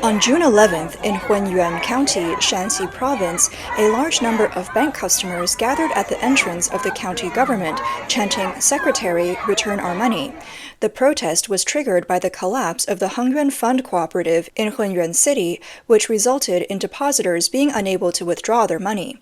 On June 11th, in Hunyuan County, Shanxi Province, a large number of bank customers gathered at the entrance of the county government, chanting, "Secretary, return our money." The protest was triggered by the collapse of the Hunyuan Fund Cooperative in Hunyuan City, which resulted in depositors being unable to withdraw their money.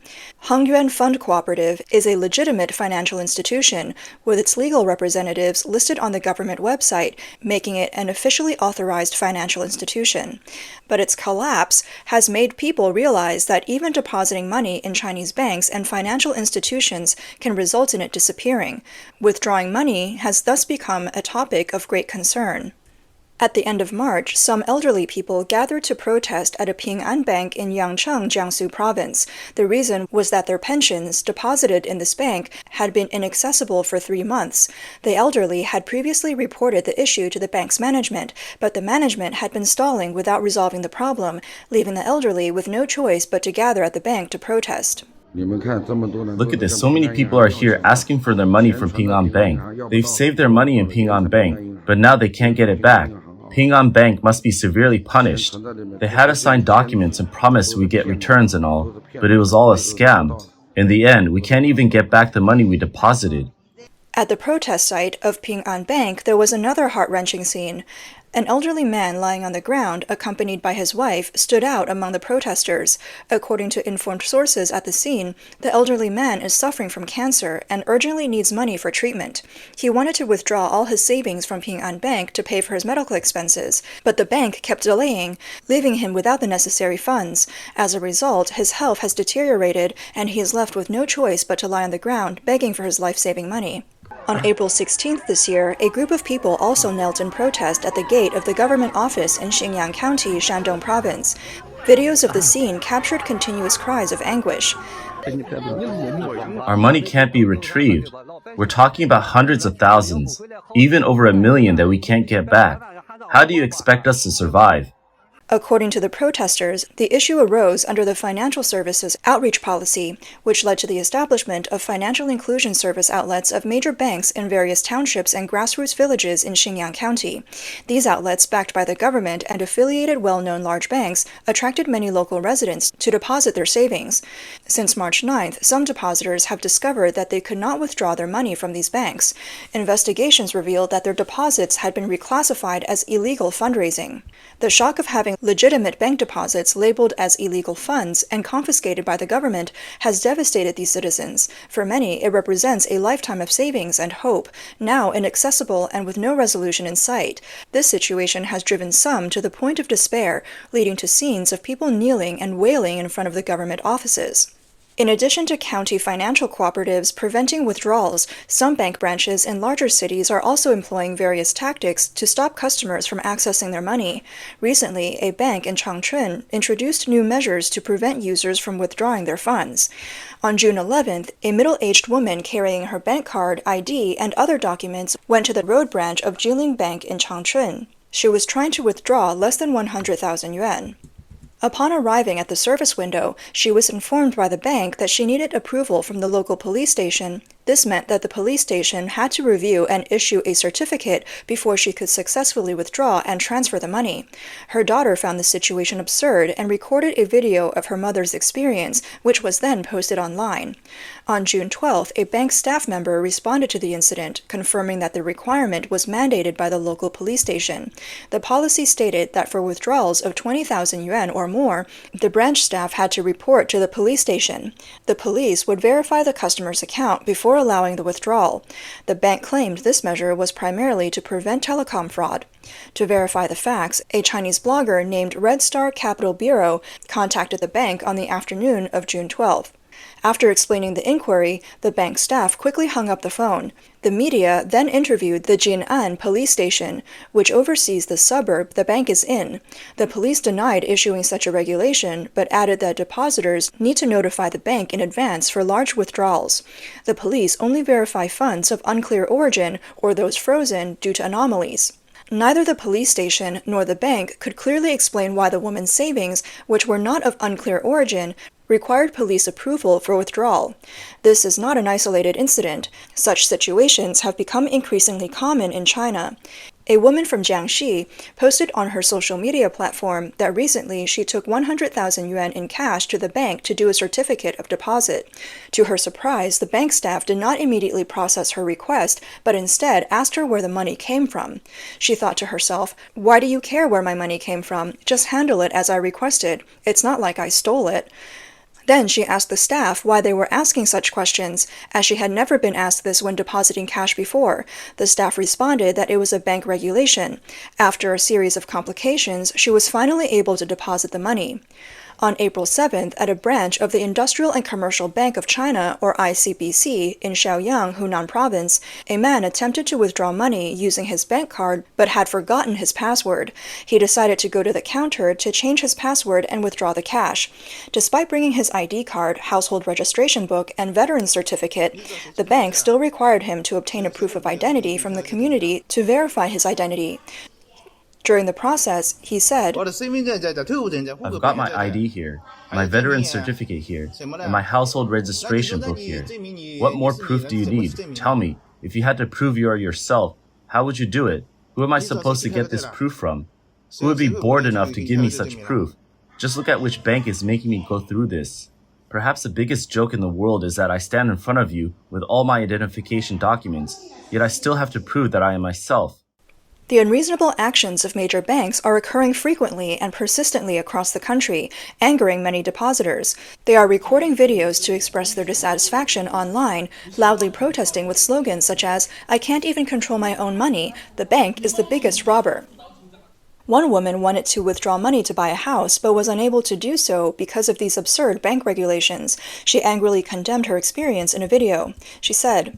Hunyuan Fund Cooperative is a legitimate financial institution, with its legal representatives listed on the government website, making it an officially authorized financial institution. But its collapse has made people realize that even depositing money in Chinese banks and financial institutions can result in it disappearing. Withdrawing money has thus become a topic of great concern. At the end of March, some elderly people gathered to protest at a Ping An bank in Yangcheng, Jiangsu Province. The reason was that their pensions, deposited in this bank, had been inaccessible for 3 months. The elderly had previously reported the issue to the bank's management, but the management had been stalling without resolving the problem, leaving the elderly with no choice but to gather at the bank to protest. Look at this, so many people are here asking for their money from Ping An Bank. They've saved their money in Ping An Bank, but now they can't get it back. Ping An Bank must be severely punished. They had us sign documents and promise we get returns and all, but it was all a scam. In the end, we can't even get back the money we deposited. At the protest site of Ping An Bank, there was another heart-wrenching scene. An elderly man lying on the ground, accompanied by his wife, stood out among the protesters. According to informed sources at the scene, the elderly man is suffering from cancer and urgently needs money for treatment. He wanted to withdraw all his savings from Ping An Bank to pay for his medical expenses, but the bank kept delaying, leaving him without the necessary funds. As a result, his health has deteriorated, and he is left with no choice but to lie on the ground, begging for his life-saving money. On April 16th this year, a group of people also knelt in protest at the gate of the government office in Hunyuan County, Shandong Province. Videos of the scene captured continuous cries of anguish. Our money can't be retrieved. We're talking about hundreds of thousands, even over 1 million that we can't get back. How do you expect us to survive? According to the protesters, the issue arose under the Financial Services Outreach Policy, which led to the establishment of financial inclusion service outlets of major banks in various townships and grassroots villages in Hunyuan County. These outlets, backed by the government and affiliated well-known large banks, attracted many local residents to deposit their savings. Since March 9th, some depositors have discovered that they could not withdraw their money from these banks. Investigations revealed that their deposits had been reclassified as illegal fundraising. The shock of having legitimate bank deposits labeled as illegal funds and confiscated by the government has devastated these citizens. For many, it represents a lifetime of savings and hope, now inaccessible and with no resolution in sight. This situation has driven some to the point of despair, leading to scenes of people kneeling and wailing in front of the government offices. In addition to county financial cooperatives preventing withdrawals, some bank branches in larger cities are also employing various tactics to stop customers from accessing their money. Recently, a bank in Changchun introduced new measures to prevent users from withdrawing their funds. On June 11th, a middle-aged woman carrying her bank card, ID, and other documents went to the road branch of Jilin Bank in Changchun. She was trying to withdraw less than 100,000 yuan. Upon arriving at the service window, she was informed by the bank that she needed approval from the local police station. This meant that the police station had to review and issue a certificate before she could successfully withdraw and transfer the money. Her daughter found the situation absurd and recorded a video of her mother's experience, which was then posted online. On June 12th, a bank staff member responded to the incident, confirming that the requirement was mandated by the local police station. The policy stated that for withdrawals of 20,000 yuan or more, the branch staff had to report to the police station. The police would verify the customer's account before allowing the withdrawal. The bank claimed this measure was primarily to prevent telecom fraud. To verify the facts, a Chinese blogger named Red Star Capital Bureau contacted the bank on the afternoon of June 12th. After explaining the inquiry, the bank staff quickly hung up the phone. The media then interviewed the Jinan police station, which oversees the suburb the bank is in. The police denied issuing such a regulation, but added that depositors need to notify the bank in advance for large withdrawals. The police only verify funds of unclear origin or those frozen due to anomalies. Neither the police station nor the bank could clearly explain why the woman's savings, which were not of unclear origin, required police approval for withdrawal. This is not an isolated incident. Such situations have become increasingly common in China. A woman from Jiangxi posted on her social media platform that recently she took 100,000 yuan in cash to the bank to do a certificate of deposit. To her surprise, the bank staff did not immediately process her request, but instead asked her where the money came from. She thought to herself, "Why do you care where my money came from? Just handle it as I requested. It's not like I stole it." Then she asked the staff why they were asking such questions, as she had never been asked this when depositing cash before. The staff responded that it was a bank regulation. After a series of complications, she was finally able to deposit the money. On April 7th, at a branch of the Industrial and Commercial Bank of China, or ICBC, in Shaoyang, Hunyuan Province, a man attempted to withdraw money using his bank card but had forgotten his password. He decided to go to the counter to change his password and withdraw the cash. Despite bringing his ID card, household registration book, and veteran's certificate, the bank still required him to obtain a proof of identity from the community to verify his identity. During the process, he said, I've got my ID here, my veteran certificate here, and my household registration book here. What more proof do you need? Tell me, if you had to prove you are yourself, how would you do it? Who am I supposed to get this proof from? Who would be bored enough to give me such proof? Just look at which bank is making me go through this. Perhaps the biggest joke in the world is that I stand in front of you with all my identification documents, yet I still have to prove that I am myself. The unreasonable actions of major banks are occurring frequently and persistently across the country, angering many depositors. They are recording videos to express their dissatisfaction online, loudly protesting with slogans such as, "I can't even control my own money. The bank is the biggest robber." One woman wanted to withdraw money to buy a house, but was unable to do so because of these absurd bank regulations. She angrily condemned her experience in a video. She said,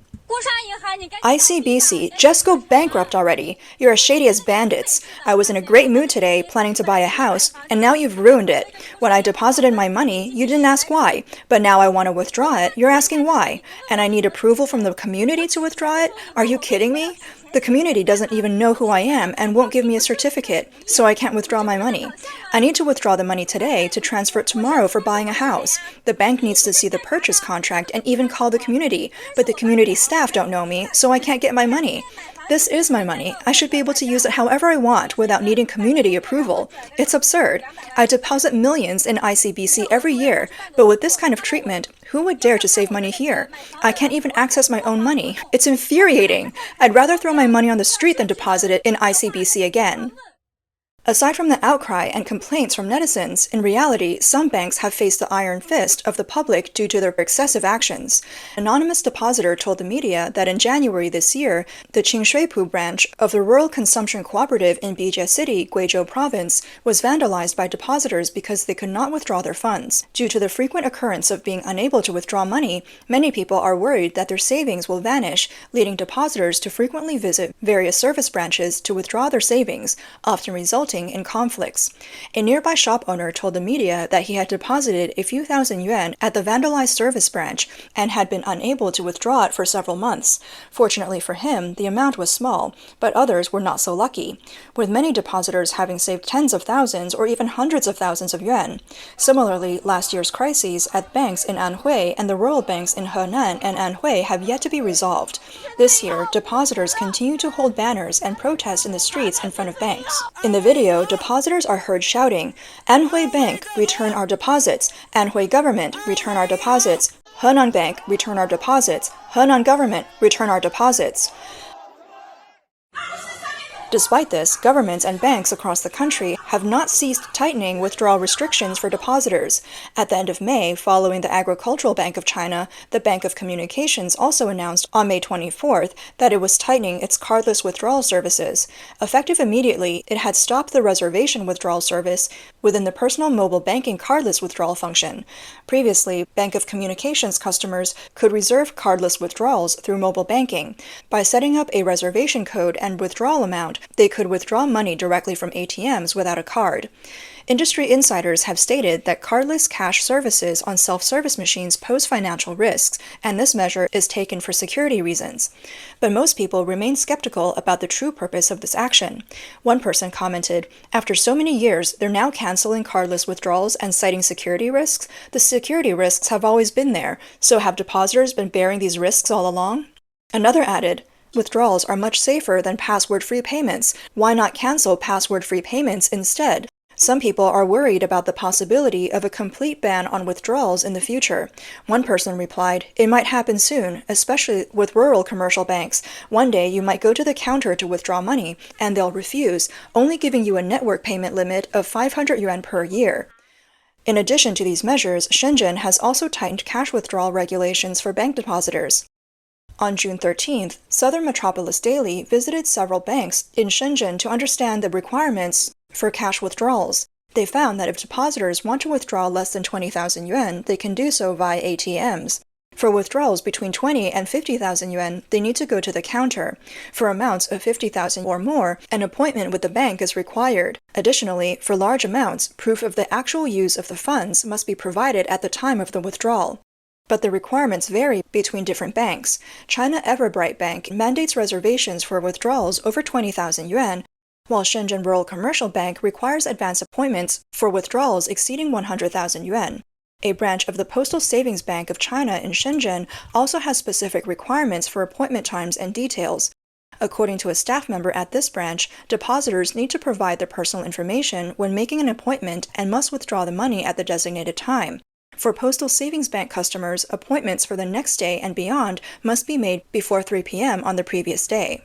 "ICBC, just go bankrupt already. You're as shady as bandits. I was in a great mood today, planning to buy a house, and now you've ruined it. When I deposited my money, you didn't ask why, but now I want to withdraw it, you're asking why. And I need approval from the community to withdraw it? Are you kidding me? The community doesn't even know who I am and won't give me a certificate, so I can't withdraw my money. I need to withdraw the money today to transfer it tomorrow for buying a house. The bank needs to see the purchase contract and even call the community, but the community staff don't know me, so I can't get my money. This is my money. I should be able to use it however I want without needing community approval. It's absurd. I deposit millions in ICBC every year, but with this kind of treatment, who would dare to save money here? I can't even access my own money. It's infuriating. I'd rather throw my money on the street than deposit it in ICBC again." Aside from the outcry and complaints from netizens, in reality, some banks have faced the iron fist of the public due to their excessive actions. An anonymous depositor told the media that in January this year, the Qingxuipu branch of the Rural Consumption Cooperative in Bijie City, Guizhou Province, was vandalized by depositors because they could not withdraw their funds. Due to the frequent occurrence of being unable to withdraw money, many people are worried that their savings will vanish, leading depositors to frequently visit various service branches to withdraw their savings, often resulting in conflicts. A nearby shop owner told the media that he had deposited a few thousand yuan at the vandalized service branch and had been unable to withdraw it for several months. Fortunately for him, the amount was small, but others were not so lucky, with many depositors having saved tens of thousands or even hundreds of thousands of yuan. Similarly, last year's crises at banks in Anhui and the rural banks in Henan and Anhui have yet to be resolved. This year, depositors continue to hold banners and protest in the streets in front of banks. In the video, depositors are heard shouting, "Anhui Bank, return our deposits. Anhui Government, return our deposits. Henan Bank, return our deposits. Henan Government, return our deposits." Despite this, governments and banks across the country have not ceased tightening withdrawal restrictions for depositors. At the end of May, following the Agricultural Bank of China, the Bank of Communications also announced on May 24th that it was tightening its cardless withdrawal services. Effective immediately, it had stopped the reservation withdrawal service within the personal mobile banking cardless withdrawal function. Previously, Bank of Communications customers could reserve cardless withdrawals through mobile banking. By setting up a reservation code and withdrawal amount, they could withdraw money directly from ATMs without a card. Industry insiders have stated that cardless cash services on self-service machines pose financial risks, and this measure is taken for security reasons. But most people remain skeptical about the true purpose of this action. One person commented, "After so many years, they're now canceling cardless withdrawals and citing security risks? The security risks have always been there, so have depositors been bearing these risks all along?" Another added, Withdrawals are much safer than password-free payments. Why not cancel password-free payments instead? Some people are worried about the possibility of a complete ban on withdrawals in the future. One person replied, "It might happen soon, especially with rural commercial banks. One day you might go to the counter to withdraw money, and they'll refuse, only giving you a network payment limit of 500 yuan per year." In addition to these measures, Shenzhen has also tightened cash withdrawal regulations for bank depositors. On June 13th, Southern Metropolis Daily visited several banks in Shenzhen to understand the requirements for cash withdrawals. They found that if depositors want to withdraw less than 20,000 yuan, they can do so via ATMs. For withdrawals between 20 and 50,000 yuan, they need to go to the counter. For amounts of 50,000 or more, an appointment with the bank is required. Additionally, for large amounts, proof of the actual use of the funds must be provided at the time of the withdrawal. But the requirements vary between different banks. China Everbright Bank mandates reservations for withdrawals over 20,000 yuan, while Shenzhen Rural Commercial Bank requires advance appointments for withdrawals exceeding 100,000 yuan. A branch of the Postal Savings Bank of China in Shenzhen also has specific requirements for appointment times and details. According to a staff member at this branch, depositors need to provide their personal information when making an appointment and must withdraw the money at the designated time. For Postal Savings Bank customers, appointments for the next day and beyond must be made before 3 p.m. on the previous day.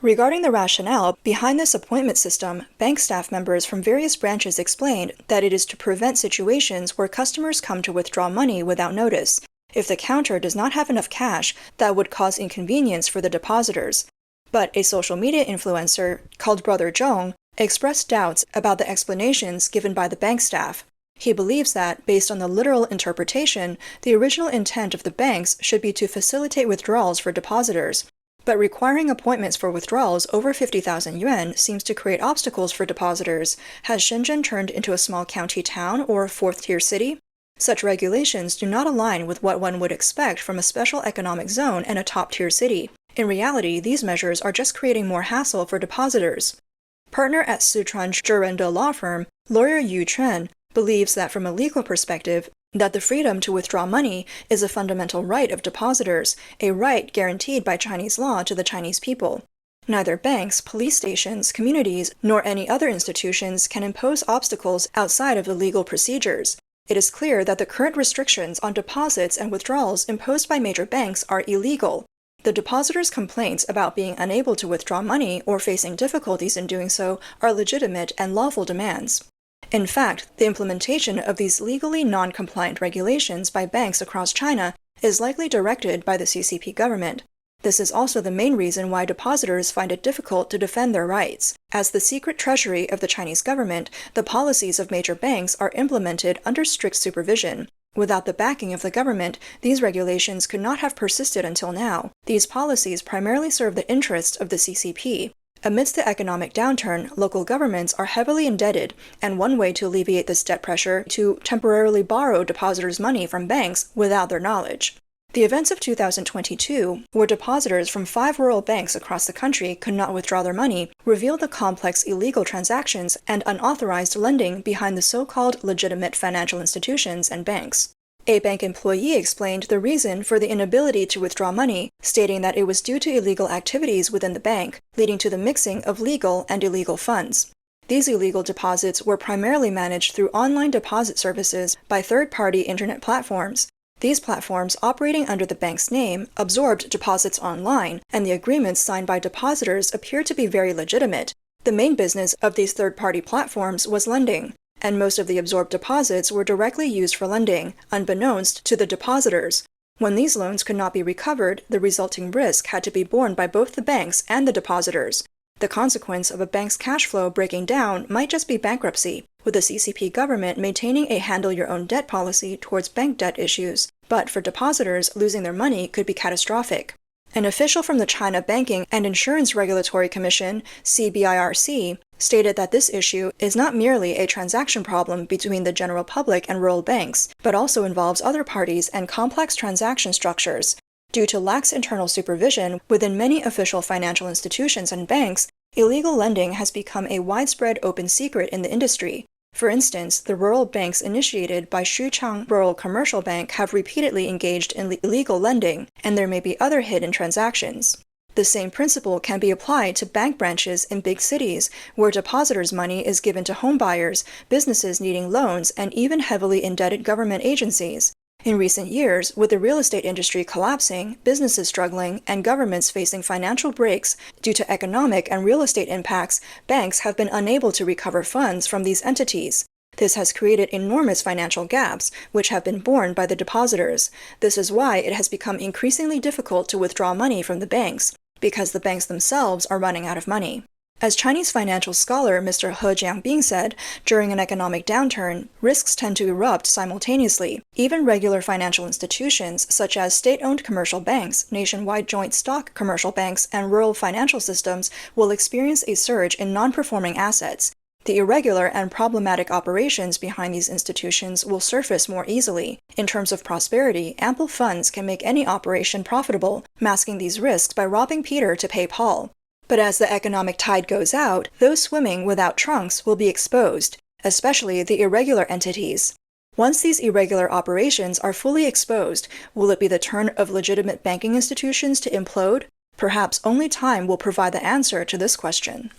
Regarding the rationale behind this appointment system, bank staff members from various branches explained that it is to prevent situations where customers come to withdraw money without notice. If the counter does not have enough cash, that would cause inconvenience for the depositors. But a social media influencer called Brother Zhong expressed doubts about the explanations given by the bank staff. He believes that, based on the literal interpretation, the original intent of the banks should be to facilitate withdrawals for depositors. But requiring appointments for withdrawals over 50,000 yuan seems to create obstacles for depositors. Has Shenzhen turned into a small county town or a fourth-tier city? Such regulations do not align with what one would expect from a special economic zone and a top-tier city. In reality, these measures are just creating more hassle for depositors. Partner at Sichuan Zhirende law firm, lawyer Yu Chen, believes that from a legal perspective, that the freedom to withdraw money is a fundamental right of depositors, a right guaranteed by Chinese law to the Chinese people. Neither banks, police stations, communities, nor any other institutions can impose obstacles outside of the legal procedures. It is clear that the current restrictions on deposits and withdrawals imposed by major banks are illegal. The depositors' complaints about being unable to withdraw money or facing difficulties in doing so are legitimate and lawful demands. In fact, the implementation of these legally non-compliant regulations by banks across China is likely directed by the CCP government. This is also the main reason why depositors find it difficult to defend their rights. As the secret treasury of the Chinese government, the policies of major banks are implemented under strict supervision. Without the backing of the government, these regulations could not have persisted until now. These policies primarily serve the interests of the CCP. Amidst the economic downturn, local governments are heavily indebted, and one way to alleviate this debt pressure is to temporarily borrow depositors' money from banks without their knowledge. The events of 2022, where depositors from 5 rural banks across the country could not withdraw their money, revealed the complex illegal transactions and unauthorized lending behind the so-called legitimate financial institutions and banks. A bank employee explained the reason for the inability to withdraw money, stating that it was due to illegal activities within the bank, leading to the mixing of legal and illegal funds. These illegal deposits were primarily managed through online deposit services by third-party internet platforms. These platforms, operating under the bank's name, absorbed deposits online, and the agreements signed by depositors appeared to be very legitimate. The main business of these third-party platforms was lending, and most of the absorbed deposits were directly used for lending, unbeknownst to the depositors. When these loans could not be recovered, the resulting risk had to be borne by both the banks and the depositors. The consequence of a bank's cash flow breaking down might just be bankruptcy, with the CCP government maintaining a handle-your-own-debt policy towards bank debt issues. But for depositors, losing their money could be catastrophic. An official from the China Banking and Insurance Regulatory Commission, CBIRC, stated that this issue is not merely a transaction problem between the general public and rural banks, but also involves other parties and complex transaction structures. Due to lax internal supervision within many official financial institutions and banks, illegal lending has become a widespread open secret in the industry. For instance, the rural banks initiated by Shanxi Rural Commercial Bank have repeatedly engaged in illegal lending, and there may be other hidden transactions. The same principle can be applied to bank branches in big cities, where depositors' money is given to homebuyers, businesses needing loans, and even heavily indebted government agencies. In recent years, with the real estate industry collapsing, businesses struggling, and governments facing financial breaks due to economic and real estate impacts, banks have been unable to recover funds from these entities. This has created enormous financial gaps, which have been borne by the depositors. This is why it has become increasingly difficult to withdraw money from the banks, because the banks themselves are running out of money. As Chinese financial scholar Mr. He Jiangbing said, during an economic downturn, risks tend to erupt simultaneously. Even regular financial institutions, such as state-owned commercial banks, nationwide joint stock commercial banks, and rural financial systems, will experience a surge in non-performing assets. The irregular and problematic operations behind these institutions will surface more easily. In terms of prosperity, ample funds can make any operation profitable, masking these risks by robbing Peter to pay Paul. But as the economic tide goes out, those swimming without trunks will be exposed, especially the irregular entities. Once these irregular operations are fully exposed, will it be the turn of legitimate banking institutions to implode? Perhaps only time will provide the answer to this question.